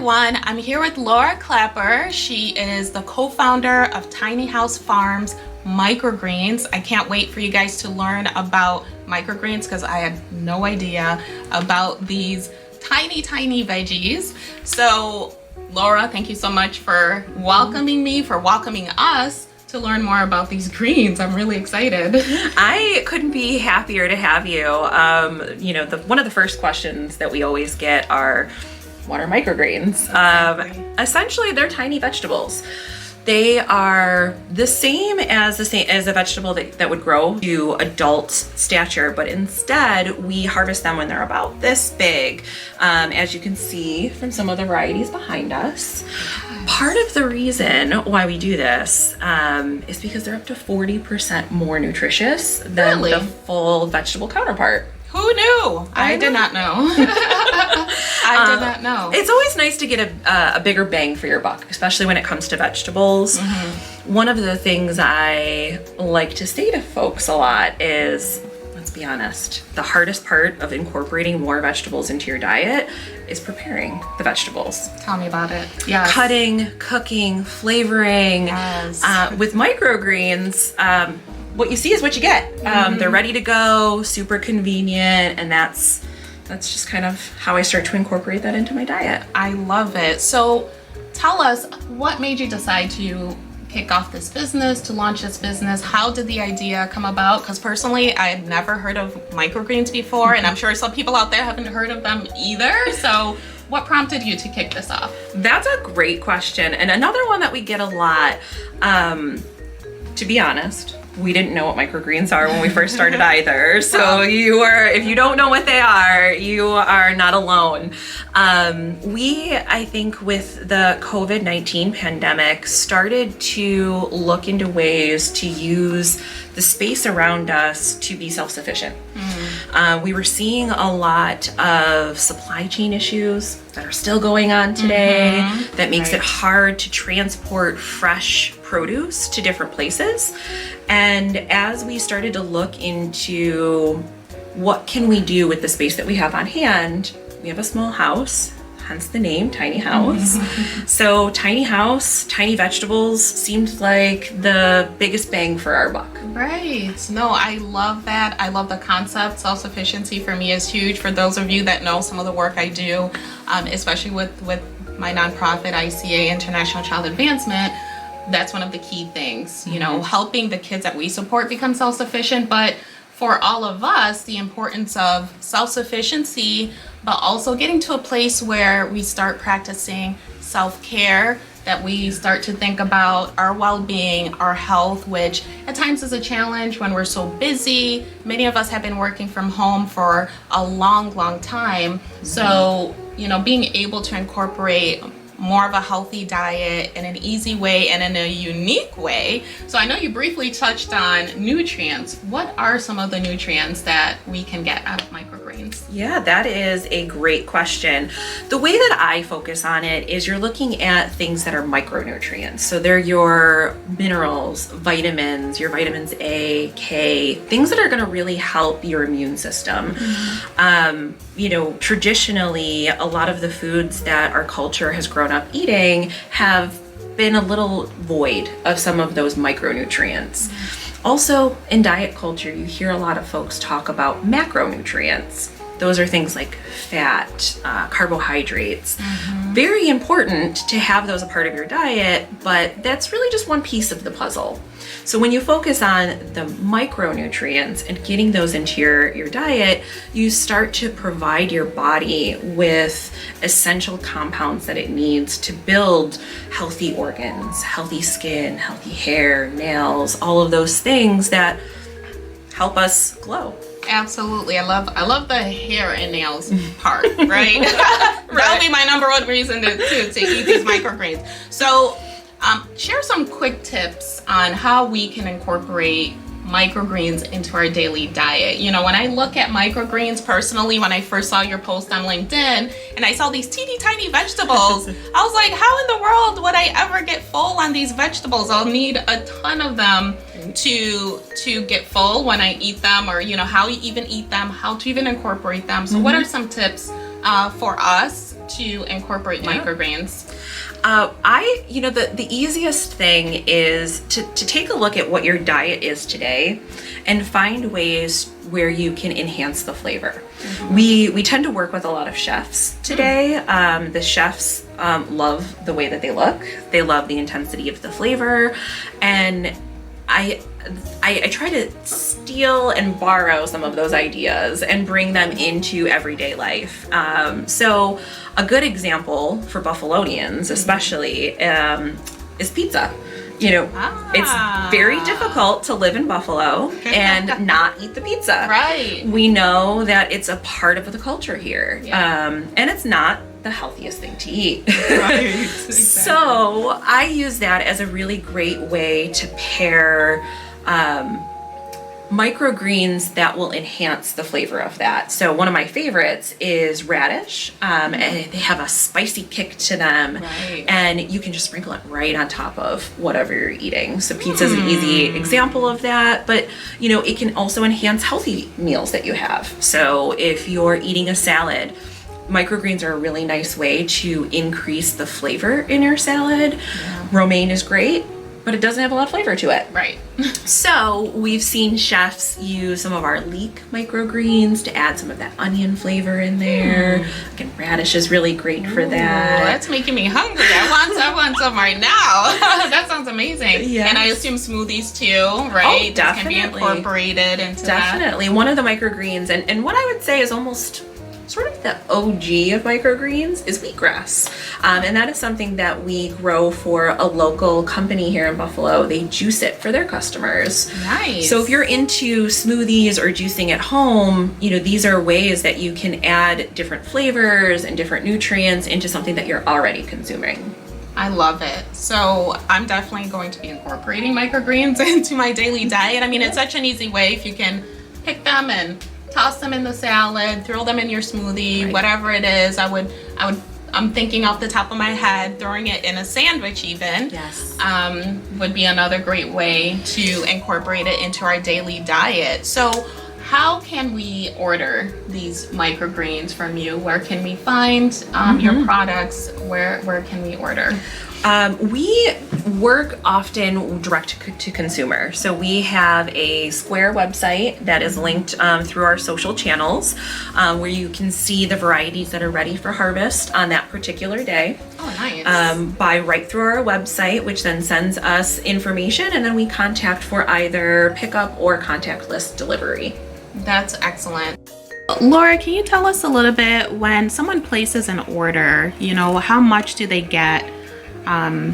everyone, I'm here with Laura Klapper. She is the co-founder of Tiny House Farms Microgreens. I can't wait for you guys to learn about microgreens because I had no idea about these tiny veggies. So Laura, thank you so much for welcoming me, for welcoming us to learn more about these greens. I'm really excited. I couldn't be happier to have you. One of the first questions that we always get are, what are microgreens? Exactly. Essentially, they're tiny vegetables. They are the same as a vegetable that would grow to adult stature, but instead we harvest them when they're about this big, as you can see from some of the varieties behind us. Part of the reason why we do this is because they're up to 40% more nutritious than the full vegetable counterpart. Who knew? I did not know. I did not know. It's always nice to get a bigger bang for your buck, especially when it comes to vegetables. Mm-hmm. One of the things I like to say to folks a lot is, let's be honest, the hardest part of incorporating more vegetables into your diet is preparing the vegetables. Tell me about it. Yes. Cutting, cooking, flavoring. Yes. With microgreens, what you see is what you get. They're ready to go, super convenient, and that's just kind of how I start to incorporate that into my diet. I love it. So tell us, what made you decide to kick off this business, to launch this business? How did the idea come about? Because personally, I had never heard of microgreens before, and I'm sure some people out there haven't heard of them either. So what prompted you to kick this off? That's a great question, and another one that we get a lot. To be honest, we didn't know what microgreens are when we first started either. So if you don't know what they are, you are not alone. I think with the COVID-19 pandemic, started to look into ways to use the space around us to be self-sufficient. We were seeing a lot of supply chain issues that are still going on today that makes it hard to transport fresh produce to different places. And as we started to look into what can we do with the space that we have on hand, we have a small house, hence the name Tiny House. So tiny house, tiny vegetables seemed like the biggest bang for our buck. Right. No, I love that. I love the concept. Self-sufficiency for me is huge. For those of you that know some of the work I do, especially with my nonprofit ICA, International Child Advancement, that's one of the key things, helping the kids that we support become self-sufficient. But for all of us, the importance of self-sufficiency, but also getting to a place where we start practicing self-care, that we start to think about our well-being, our health, which at times is a challenge when we're so busy. Many of us have been working from home for a long time. So, being able to incorporate more of a healthy diet in an easy way and in a unique way. So I know you briefly touched on nutrients. What are some of the nutrients that we can get out of microgreens? Yeah, that is a great question. The way that I focus on it is you're looking at things that are micronutrients. So they're your minerals, vitamins, your vitamins A, K, things that are going to really help your immune system. Traditionally, a lot of the foods that our culture has grown up eating have been a little void of some of those micronutrients. Also, in diet culture, you hear a lot of folks talk about macronutrients. Those are things like fat, carbohydrates. Very important to have those a part of your diet, but that's really just one piece of the puzzle. So when you focus on the micronutrients and getting those into your diet, you start to provide your body with essential compounds that it needs to build healthy organs, healthy skin, healthy hair, nails, all of those things that help us glow. Absolutely. I love the hair and nails part, right? That would be my number one reason to eat these microgreens. So share some quick tips on how we can incorporate microgreens into our daily diet. When I look at microgreens personally, when I first saw your post on LinkedIn and I saw these teeny tiny vegetables, I was like, how in the world would I ever get full on these vegetables? I'll need a ton of them to get full when I eat them, or how you even eat them, how to even incorporate them. So what are some tips for us to incorporate microgreens? The easiest thing is to take a look at what your diet is today and find ways where you can enhance the flavor. We tend to work with a lot of chefs today. The chefs love the way that they look. They love the intensity of the flavor. And I try to steal and borrow some of those ideas and bring them into everyday life. So a good example for Buffalonians especially is pizza. It's very difficult to live in Buffalo and not eat the pizza. Right. We know that it's a part of the culture here. Yeah. And it's not the healthiest thing to eat. Right. Exactly. So I use that as a really great way to pair microgreens that will enhance the flavor of that. So one of my favorites is radish, and they have a spicy kick to them. Right. And you can just sprinkle it right on top of whatever you're eating. So pizza is an easy example of that, but it can also enhance healthy meals that you have. So if you're eating a salad, microgreens are a really nice way to increase the flavor in your salad. Yeah. Romaine is great, but it doesn't have a lot of flavor to it. Right. So we've seen chefs use some of our leek microgreens to add some of that onion flavor in there. Again, radish is really great for that. That's making me hungry. I want some right now. That sounds amazing. Yes. And I assume smoothies too, right? Oh, definitely. Can be incorporated into Definitely. One of the microgreens, and what I would say is almost sort of the OG of microgreens is wheatgrass. And that is something that we grow for a local company here in Buffalo. They juice it for their customers. Nice. So if you're into smoothies or juicing at home, these are ways that you can add different flavors and different nutrients into something that you're already consuming. I love it. So I'm definitely going to be incorporating microgreens into my daily diet. I mean, it's such an easy way if you can pick them and toss them in the salad, throw them in your smoothie, right. Whatever it is. I'm thinking off the top of my head, throwing it in a sandwich even. Yes. Would be another great way to incorporate it into our daily diet. So how can we order these microgreens from you? Where can we find your products? Where can we order? We work often direct to consumer. So we have a Square website that is linked through our social channels where you can see the varieties that are ready for harvest on that particular day. Oh, nice. Buy right through our website, which then sends us information, and then we contact for either pickup or contactless delivery. That's excellent. Laura, can you tell us a little bit, when someone places an order, how much do they get?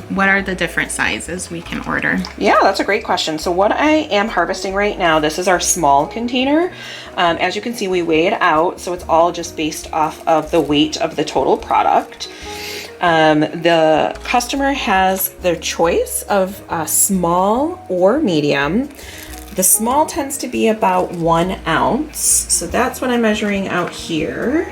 What are the different sizes we can order? Yeah, that's a great question. So what I am harvesting right now, this is our small container. As you can see, we weigh it out, so it's all just based off of the weight of the total product. The customer has their choice of small or medium. The small tends to be about 1 ounce, so that's what I'm measuring out here.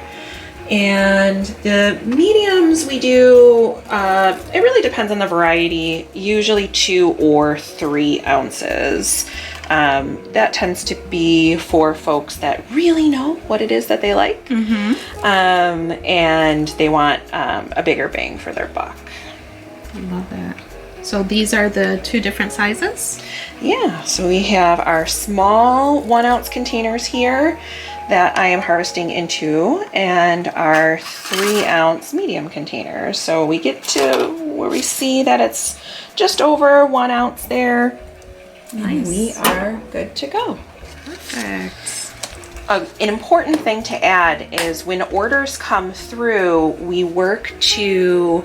And the mediums we do, it really depends on the variety, usually 2 or 3 ounces. That tends to be for folks that really know what it is that they like, and they want a bigger bang for their buck. I love that. So these are the 2 different sizes? Yeah, so we have our small 1 ounce containers here that I am harvesting into, and our 3 ounce medium containers. So we get to where we see that it's just over 1 ounce there. Nice. We are good to go. Perfect. An important thing to add is when orders come through, we work to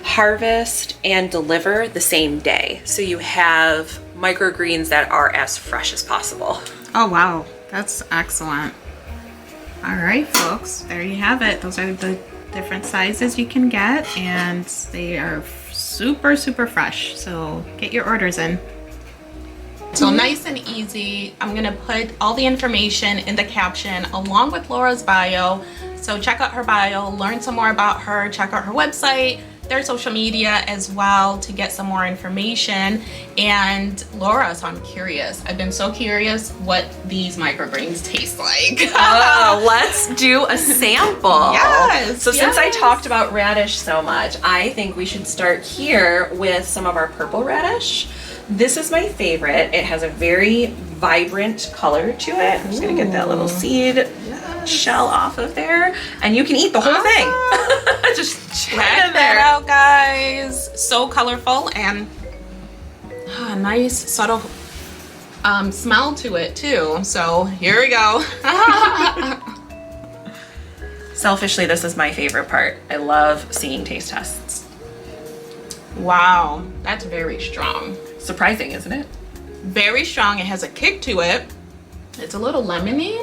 harvest and deliver the same day. So you have microgreens that are as fresh as possible. Oh, wow. That's excellent. All right, folks, there you have it. Those are the different sizes you can get, and they are super, super fresh. So get your orders in. So nice and easy. I'm gonna put all the information in the caption along with Laura's bio. So check out her bio, learn some more about her, check out her website, their social media as well to get some more information. And Laura, so I'm curious. I've been so curious what these microgreens taste like. Oh, let's do a sample. Yes. So since I yes. talked about radish so much, I think we should start here with some of our purple radish. This is my favorite. It has a very vibrant color to it. I'm just gonna get that little seed shell off of there, and you can eat the whole thing. Just Check right in that there. out, guys. So colorful and nice subtle smell to it too. So here we go. Selfishly, this is my favorite part. I love seeing taste tests. Wow, that's very strong. Surprising, isn't it? Very strong. It has a kick to it. It's a little lemony.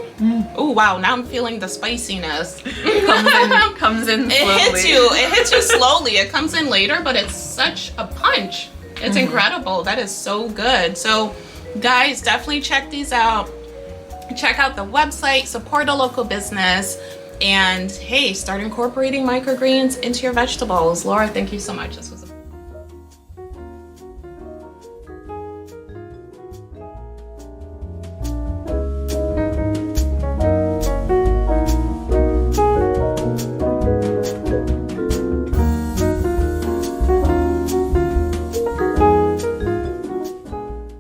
Oh wow, now I'm feeling the spiciness. Comes in slowly. It hits you slowly. It comes in later, but it's such a punch. It's incredible. That is so good. So guys, definitely check these out. Check out the website, support a local business, and hey, start incorporating microgreens into your vegetables. Laura, thank you so much. This was a